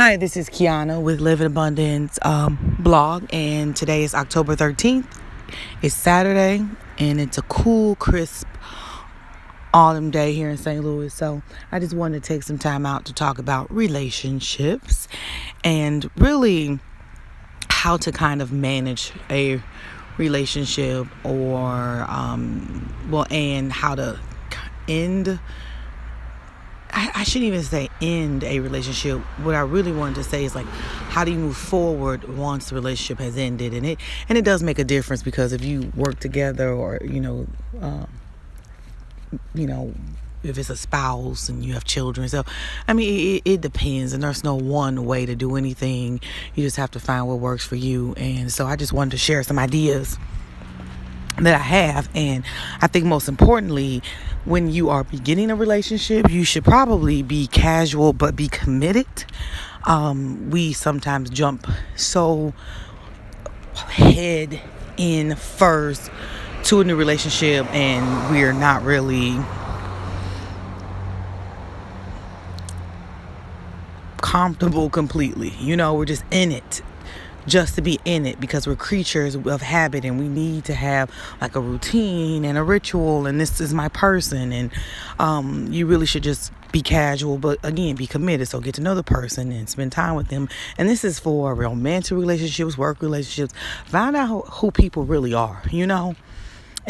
Hi, this is Kiana with Live in Abundance blog, and today is October 13th. It's Saturday, and it's a cool, crisp autumn day here in St. Louis. So I just wanted to take some time out to talk about relationships and really how to kind of manage a relationship and how to end. I shouldn't even say end a relationship. What I really wanted to say is, like, how do you move forward once the relationship has ended? And it does make a difference, because if you work together, or if it's a spouse and you have children. So I mean, it depends, and there's no one way to do anything. You just have to find what works for you. And so I just wanted to share some ideas that I have. And I think most importantly, when you are beginning a relationship, you should probably be casual but be committed. We sometimes jump so head in first to a new relationship, and we're not really comfortable completely. We're just in it just to be in it, because we're creatures of habit, and we need to have like a routine and a ritual, and this is my person. And you really should just be casual, but again, be committed. So get to know the person and spend time with them. And this is for romantic relationships, work relationships. Find out who people really are. And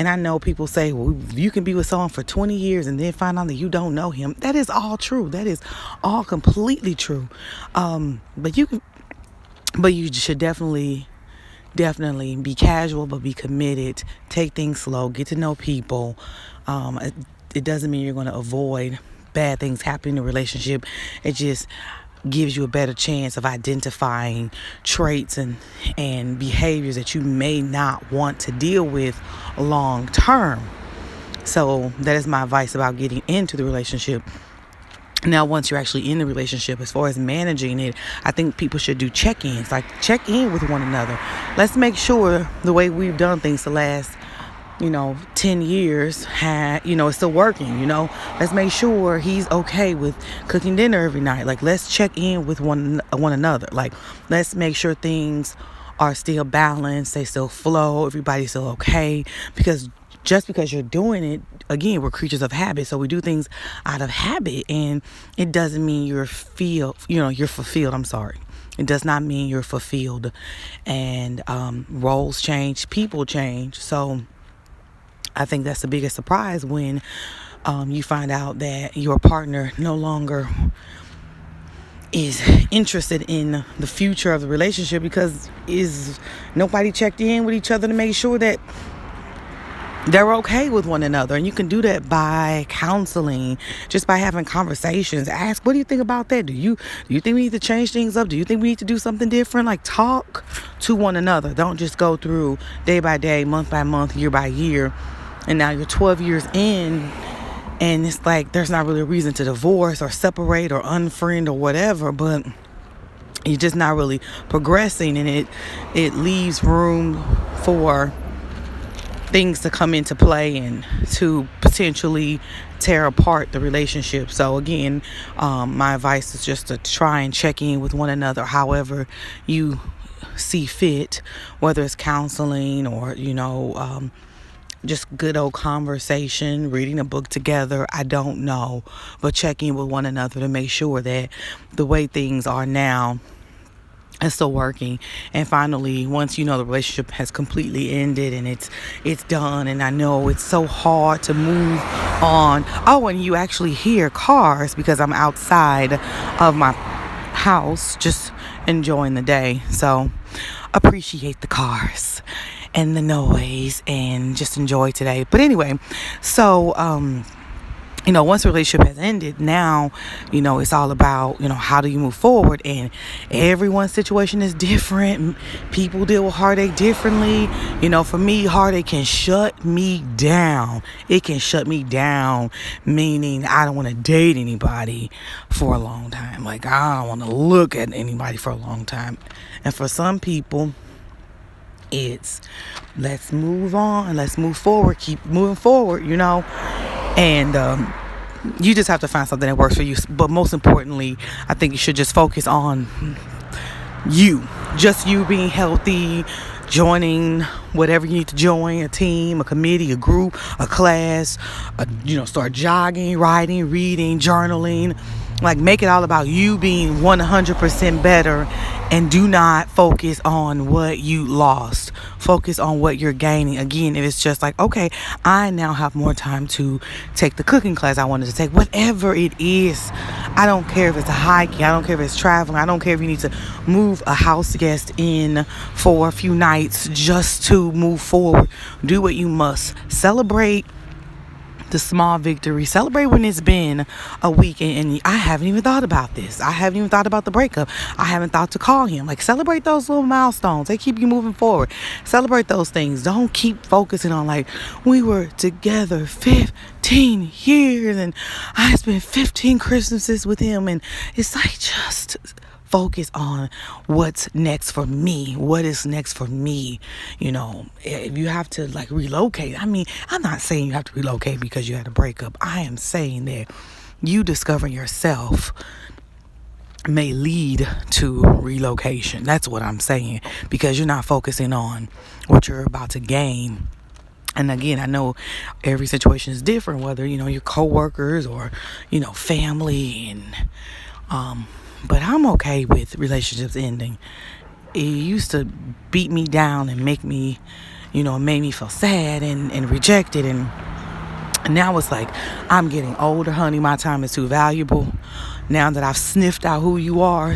I know people say, well, you can be with someone for 20 years and then find out that you don't know him. That is all true. That is all completely true. But you should definitely be casual, but be committed. Take things slow. Get to know people. It doesn't mean you're going to avoid bad things happening in a relationship. It just gives you a better chance of identifying traits and behaviors that you may not want to deal with long term. So that is my advice about getting into the relationship. Now, once you're actually in the relationship, as far as managing it, I think people should do check-ins. Like, check in with one another. Let's make sure the way we've done things the last 10 years it's still working. Let's make sure he's okay with cooking dinner every night. Like, let's check in with one another. Like, let's make sure things are still balanced, they still flow, everybody's still okay. Because just because you're doing it, again, we're creatures of habit, so we do things out of habit, and it doesn't mean you're fulfilled. I'm sorry. It does not mean you're fulfilled. And roles change, people change. So I think that's the biggest surprise, when you find out that your partner no longer is interested in the future of the relationship, because nobody checked in with each other to make sure that they're okay with one another. And you can do that by counseling, just by having conversations. Ask, what do you think about that? Do you think we need to change things up? Do you think we need to do something different? Like, talk to one another. Don't just go through day by day, month by month, year by year. And now you're 12 years in, and it's like there's not really a reason to divorce or separate or unfriend or whatever, but you're just not really progressing, and it leaves room for things to come into play and to potentially tear apart the relationship. So again, my advice is just to try and check in with one another however you see fit, whether it's counseling or just good old conversation, reading a book together. I don't know, but check in with one another to make sure that the way things are now is still working. And finally, once the relationship has completely ended and it's done, and I know it's so hard to move on. Oh, and you actually hear cars because I'm outside of my house just enjoying the day. So appreciate the cars and the noise and just enjoy today. But anyway, so once a relationship has ended, now, it's all about, how do you move forward? And everyone's situation is different. People deal with heartache differently. For me, heartache can shut me down. It can shut me down, meaning I don't want to date anybody for a long time. Like, I don't want to look at anybody for a long time. And for some people, it's let's move on, let's move forward, keep moving forward, And You just have to find something that works for you. But most importantly, I think you should just focus on you, just you being healthy, joining whatever you need to join, a team, a committee, a group, a class, start jogging, writing, reading, journaling. Like, make it all about you being 100% better, and do not focus on what you lost. Focus on what you're gaining. Again, if it's just like, okay, I now have more time to take the cooking class I wanted to take, whatever it is. I don't care if it's a hiking, I don't care if it's traveling, I don't care if you need to move a house guest in for a few nights just to move forward. Do what you must. Celebrate the small victory. Celebrate when it's been a week and I haven't even thought about this. I haven't even thought about the breakup. I haven't thought to call him. Like, celebrate those little milestones. They keep you moving forward. Celebrate those things. Don't keep focusing on, like, we were together 15 years and I spent 15 Christmases with him. And it's like, just focus on what's next for me. What is next for me? If you have to, like, relocate, I mean, I'm not saying you have to relocate because you had a breakup. I am saying that you discovering yourself may lead to relocation. That's what I'm saying, because you're not focusing on what you're about to gain. And again, I know every situation is different, whether, your coworkers or, family, and but I'm okay with relationships ending. It used to beat me down and make me, made me feel sad and rejected. And now it's like, I'm getting older, honey. My time is too valuable. Now that I've sniffed out who you are,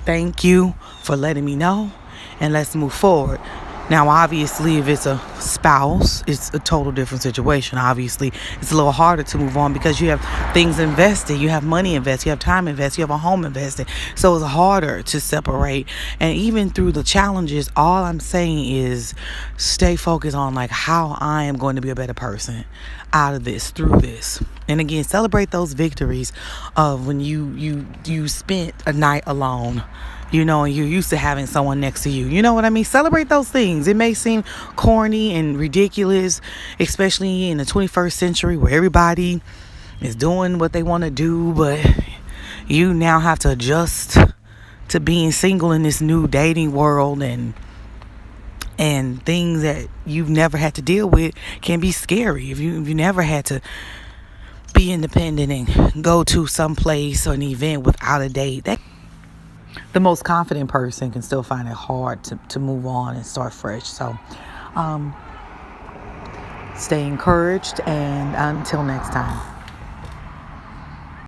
thank you for letting me know. And let's move forward. Now, obviously, if it's a spouse, it's a total different situation. Obviously, it's a little harder to move on because you have things invested, you have money invested, you have time invested, you have a home invested. So it's harder to separate. And even through the challenges, all I'm saying is stay focused on, like, how I am going to be a better person out of this, through this. And again, celebrate those victories of when you spent a night alone. And you're used to having someone next to you. You know what I mean? Celebrate those things. It may seem corny and ridiculous, especially in the 21st century where everybody is doing what they want to do, but you now have to adjust to being single in this new dating world, and things that you've never had to deal with can be scary. If you never had to be independent and go to some place or an event without a date, the most confident person can still find it hard to move on and start fresh. So stay encouraged, and until next time.